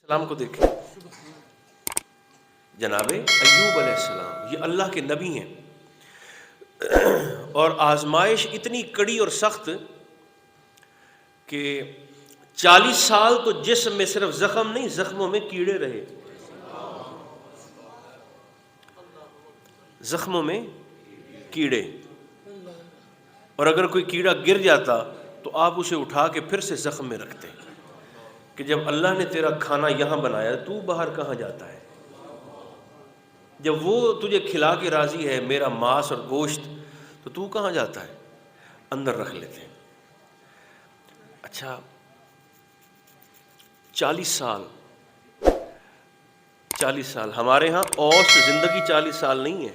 السلام کو دیکھیں، جناب ایوب علیہ السلام یہ اللہ کے نبی ہیں، اور آزمائش اتنی کڑی اور سخت کہ 40 سال تو جسم میں صرف زخم نہیں، زخموں میں کیڑے رہے، زخموں میں کیڑے، اور اگر کوئی کیڑا گر جاتا تو آپ اسے اٹھا کے پھر سے زخم میں رکھتے کہ جب اللہ نے تیرا کھانا یہاں بنایا تو باہر کہاں جاتا ہے؟ جب وہ تجھے کھلا کے راضی ہے میرا ماس اور گوشت تو کہاں جاتا ہے؟ اندر رکھ لیتے ہیں۔ اچھا 40 سال ہمارے ہاں اوسط زندگی 40 سال نہیں ہے،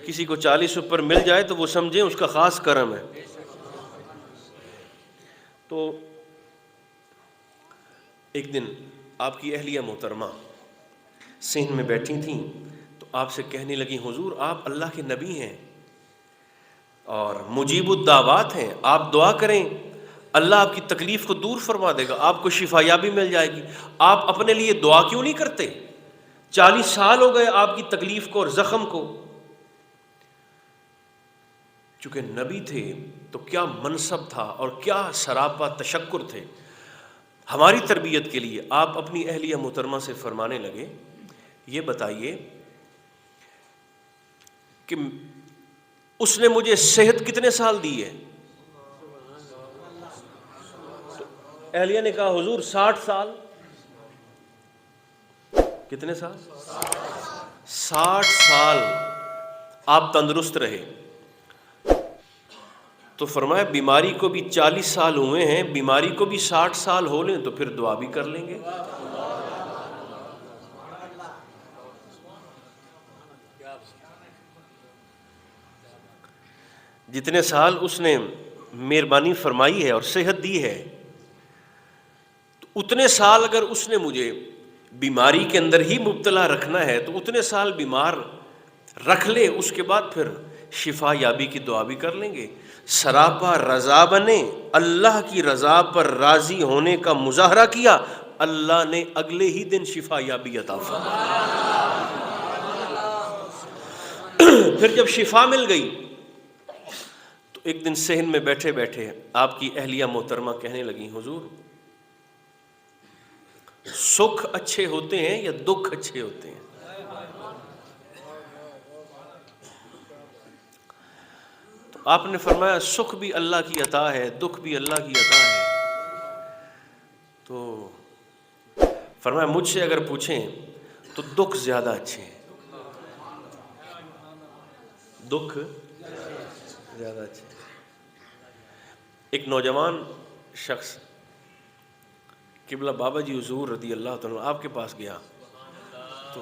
کسی کو 40 اوپر مل جائے تو وہ سمجھیں اس کا خاص کرم ہے۔ تو ایک دن آپ کی اہلیہ محترمہ صحن میں بیٹھی تھیں تو آپ سے کہنے لگی حضور آپ اللہ کے نبی ہیں اور مجیب الدعوات ہیں، آپ دعا کریں اللہ آپ کی تکلیف کو دور فرما دے گا، آپ کو شفا یابی مل جائے گی، آپ اپنے لیے دعا کیوں نہیں کرتے؟ 40 سال ہو گئے آپ کی تکلیف کو اور زخم کو۔ چونکہ نبی تھے تو کیا منصب تھا اور کیا سراپا تشکر تھے۔ ہماری تربیت کے لیے آپ اپنی اہلیہ محترمہ سے فرمانے لگے یہ بتائیے کہ اس نے مجھے صحت کتنے سال دی ہے؟ اہلیہ نے کہا حضور 60 سال۔ کتنے سال؟ 60 سال آپ تندرست رہے۔ تو فرمایا بیماری کو بھی 40 سال ہوئے ہیں، بیماری کو بھی 60 سال ہو لیں تو پھر دعا بھی کر لیں گے۔ جتنے سال اس نے مہربانی فرمائی ہے اور صحت دی ہے تو اتنے سال اگر اس نے مجھے بیماری کے اندر ہی مبتلا رکھنا ہے تو اتنے سال بیمار رکھ لے، اس کے بعد پھر شفا یابی کی دعا بھی کر لیں گے۔ سراپا رضا بنے، اللہ کی رضا پر راضی ہونے کا مظاہرہ کیا، اللہ نے اگلے ہی دن شفا یابی عطا فرمائی۔ پھر جب شفا مل گئی تو ایک دن صحن میں بیٹھے بیٹھے آپ کی اہلیہ محترمہ کہنے لگی حضور سکھ اچھے ہوتے ہیں یا دکھ اچھے ہوتے ہیں؟ تو آپ نے فرمایا سکھ بھی اللہ کی عطا ہے، دکھ بھی اللہ کی عطا ہے۔ تو فرمایا مجھ سے اگر پوچھیں تو دکھ زیادہ اچھے ہیں، دکھ زیادہ اچھے ہیں۔ ایک نوجوان شخص قبلہ بابا جی حضور رضی اللہ تعالیٰ آپ کے پاس گیا تو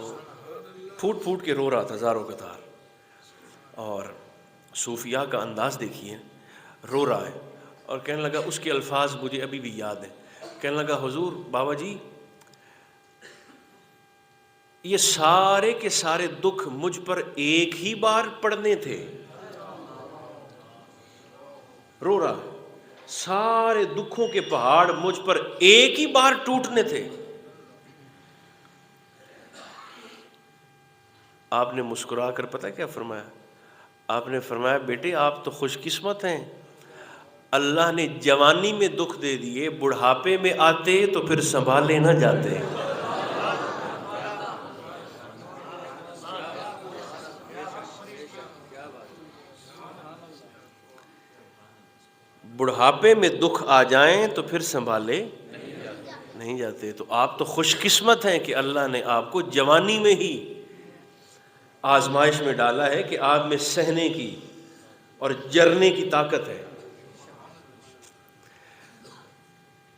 پھوٹ پھوٹ کے رو رہا تھا زاروں قطار، اور صوفیاء کا انداز دیکھیے، رو رہا ہے اور کہنے لگا اس کے الفاظ مجھے ابھی بھی یاد ہیں، کہنے لگا حضور بابا جی یہ سارے کے سارے دکھ مجھ پر ایک ہی بار پڑنے تھے۔ رو رہا ہے سارے دکھوں کے پہاڑ مجھ پر ایک ہی بار ٹوٹنے تھے۔ آپ نے مسکرا کر پتہ کیا فرمایا؟ آپ نے فرمایا بیٹے آپ تو خوش قسمت ہیں، اللہ نے جوانی میں دکھ دے دیے، بڑھاپے میں آتے تو پھر سنبھالے نہ جاتے۔ بڑھاپے میں دکھ آ جائیں تو پھر سنبھالے نہیں جاتے۔ تو آپ تو خوش قسمت ہیں کہ اللہ نے آپ کو جوانی میں ہی آزمائش میں ڈالا ہے کہ آپ میں سہنے کی اور جرنے کی طاقت ہے۔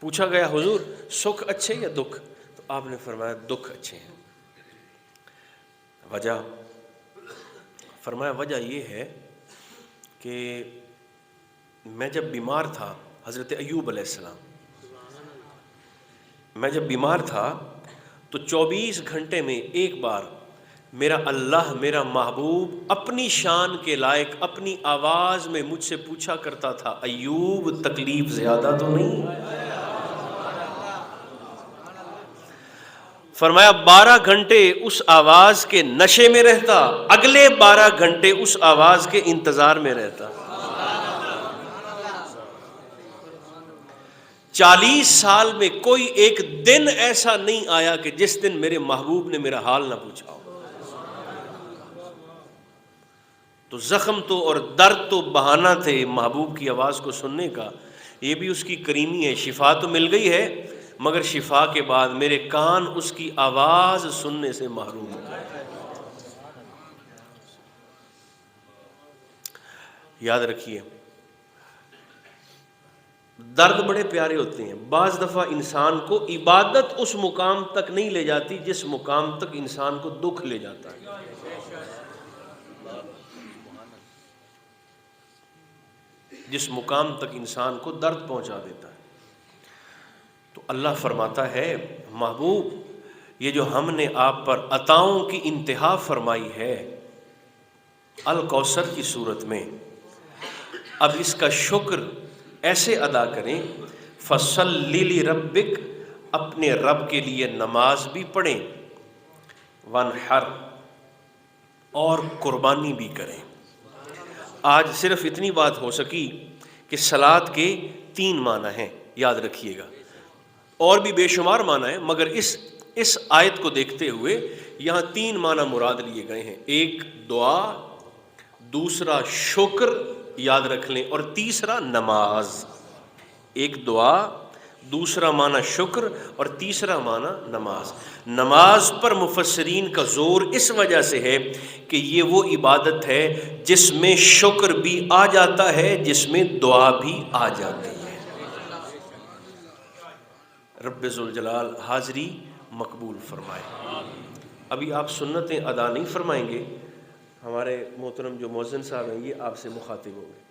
پوچھا گیا حضور سکھ اچھے یا دکھ؟ تو آپ نے فرمایا دکھ اچھے ہیں۔ وجہ فرمایا وجہ یہ ہے کہ میں جب بیمار تھا، حضرت ایوب علیہ السلام، میں جب بیمار تھا تو 24 گھنٹے میں ایک بار میرا اللہ میرا محبوب اپنی شان کے لائق اپنی آواز میں مجھ سے پوچھا کرتا تھا ایوب تکلیف زیادہ تو نہیں؟ فرمایا 12 گھنٹے اس آواز کے نشے میں رہتا، اگلے 12 گھنٹے اس آواز کے انتظار میں رہتا۔ 40 سال میں کوئی ایک دن ایسا نہیں آیا کہ جس دن میرے محبوب نے میرا حال نہ پوچھا ہو۔ تو زخم تو اور درد تو بہانہ تھے محبوب کی آواز کو سننے کا، یہ بھی اس کی کریمی ہے۔ شفا تو مل گئی ہے، مگر شفا کے بعد میرے کان اس کی آواز سننے سے محروم ہو گئے۔ یاد رکھیے، درد بڑے پیارے ہوتے ہیں۔ بعض دفعہ انسان کو عبادت اس مقام تک نہیں لے جاتی جس مقام تک انسان کو دکھ لے جاتا ہے۔ جس مقام تک انسان کو درد پہنچا دیتا ہے۔ تو اللہ فرماتا ہے محبوب، یہ جو ہم نے آپ پر عطاؤں کی انتہا فرمائی ہے الکوثر کی صورت میں، اب اس کا شکر ایسے ادا کریں، فَصَلِّ لِرَبِّكَ، اپنے رب کے لیے نماز بھی پڑھیں، وَانْحَرْ، اور قربانی بھی کریں۔ آج صرف اتنی بات ہو سکی کہ صلاۃ کے 3 معنی ہیں، یاد رکھیے گا، اور بھی بے شمار معنی ہیں، مگر اس آیت کو دیکھتے ہوئے یہاں 3 معنی مراد لیے گئے ہیں۔ ایک دعا، دوسرا شکر، یاد رکھ لیں، اور تیسرا نماز۔ ایک دعا، دوسرا معنی شکر، اور تیسرا معنی نماز۔ نماز پر مفسرین کا زور اس وجہ سے ہے کہ یہ وہ عبادت ہے جس میں شکر بھی آ جاتا ہے، جس میں دعا بھی آ جاتی ہے۔ رب ذوالجلال حاضری مقبول فرمائے۔ ابھی آپ سنتیں ادا نہیں فرمائیں گے، ہمارے محترم جو مؤذن صاحب ہیں یہ آپ سے مخاطب ہوں گے۔